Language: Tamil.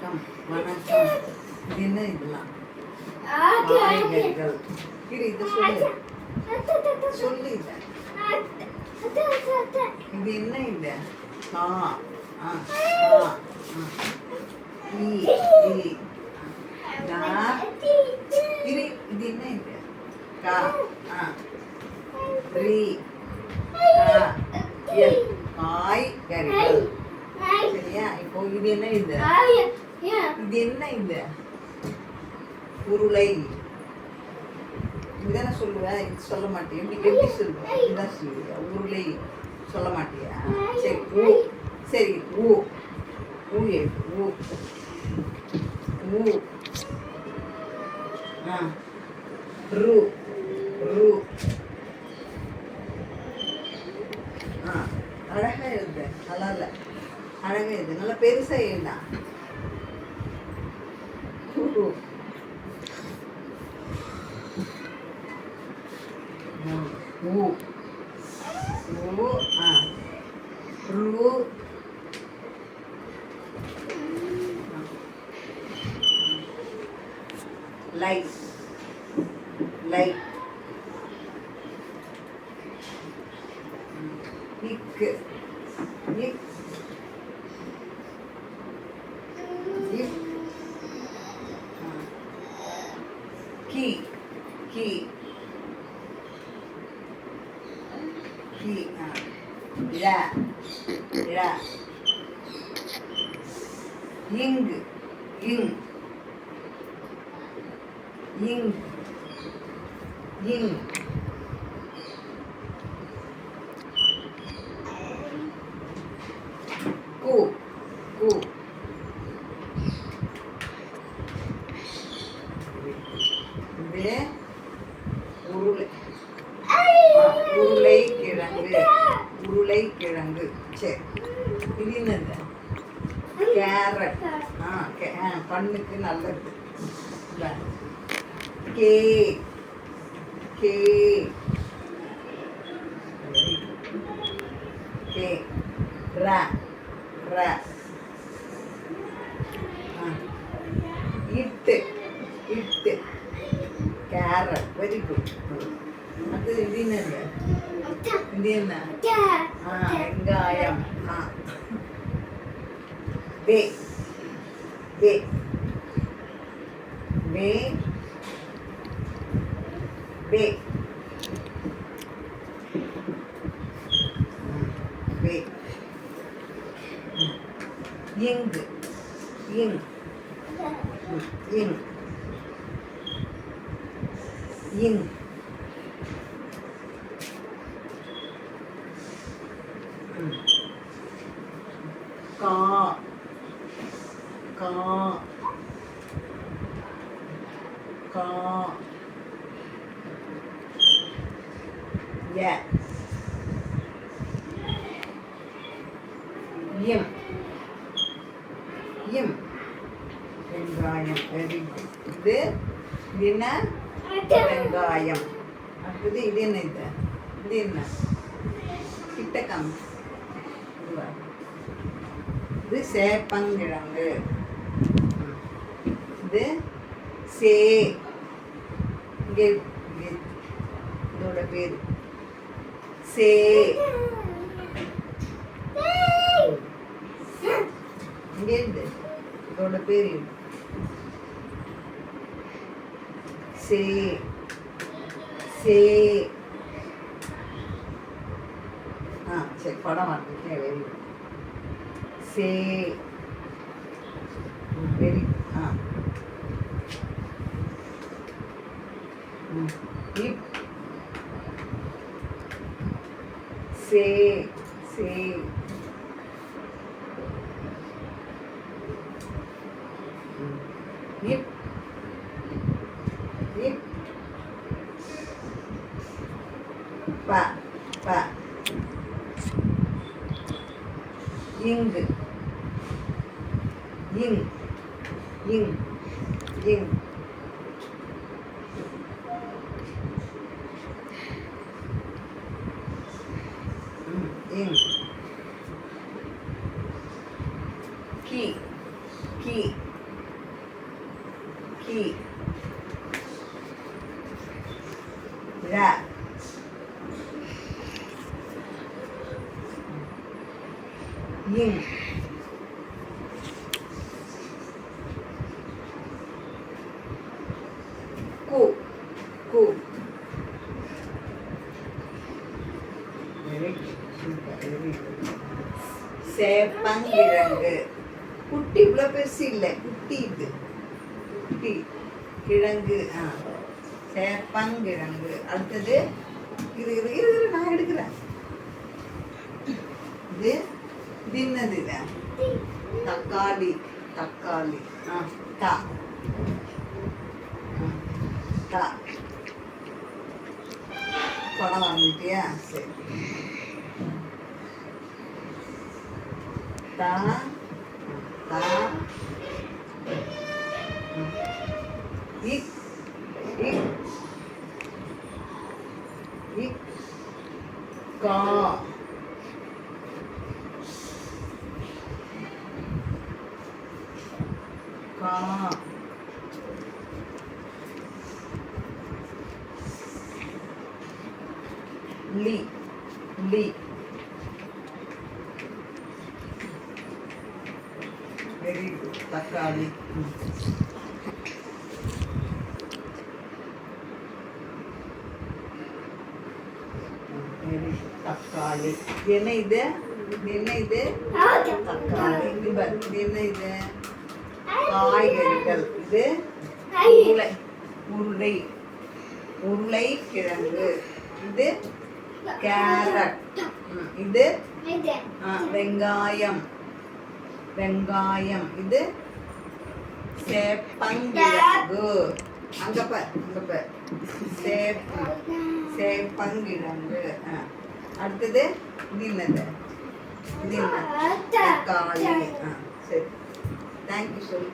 வணக்கம் வணக்கம். இது என்ன இதெல்லாம்? காய்கறிகள். இது சொல்லு சொல்லு. இது என்ன இது? கா ஆ கா ஈ ஈ டா இது என்ன இது? கா ஆ ரி கா எல் காய்கறிகள். சரியா? இப்போ இது என்ன இது? இது என்ன இது? உருளை. இதுதானே சொல்லுவேன். இது சொல்ல மாட்டேன். எப்படி சொல்லுவேன்? இதுதான் சொல்லுவியா? உருளை சொல்ல மாட்டியா? சரி ஊ. சரி ஊ. ஊ எழுது. ஊ ஊ ஆ ரு ரு ஆ அழகா எழுது. நல்லா இல்லை. அழகா எழுது. நல்லா பெருசா எழுதா. ஊ ஊ ஆ ரு லைட் லைட் இக்கு இக் இக் கி கி கி ல ல இங்கு இங் இங் இங் கு கு இது உருளை உருளைக்கிழங்கு உருளைக்கிழங்கு. சரி இது என்னது? கேரட். கண்ணுக்கு நல்லது. கே கே கே ர ர இட்டு இட்டு கேரட். Very good. அது இது என்னது? இது என்ன? வெங்காயம். வே வே வே வே வே இங்கு இங் இங் இங் கா கா கா ய இம் இம் வெங்காயம். Very good. இது என்ன? வெங்காயம். அடுத்தது இது என்ன? இது இது என்ன? கிட்டக்கம். இது சேப்பங்கிழங்கு. இது சே இங்கே இதோட பேரு சே. இங்கே இருந்து இதோட பேரு சே சே. சரி படம் வரைக்கும். Very good. சே வெரி இப் சே சே இப் இப் ப ப இங்கு இங் இங் இங் இங் கி கி டி ர இங் கு கு சேப்பங்கிழங்கு குட்டி இவ்வளோ பெருசு இல்லை குட்டி இது குட்டி கிழங்கு சேப்பங்கிழங்கு அடுத்தது இது இது இரு நான் எடுக்கிறேன் இது இது என்னது இது தக்காளி தக்காளி தா தா படம் வாங்கிட்டியா சரி தா தா இக் இக் இக் கா கா லி லி வெரி குட் தக்காளி வெரி குட் தக்காளி என்ன இது என்ன இது தக்காளி இது என்ன இது காய்கறிகள் இது உருளை உருளை உருளைக்கிழங்கு இது கேரட் இது வெங்காயம் வெங்காயம் இது சேப்பங்கிழங்கு அங்க பார் சேப்பங்கிழங்கு அடுத்தது இது என்னது இது என்ன தக்காளி சரி தேங்க்யூ சொல்லு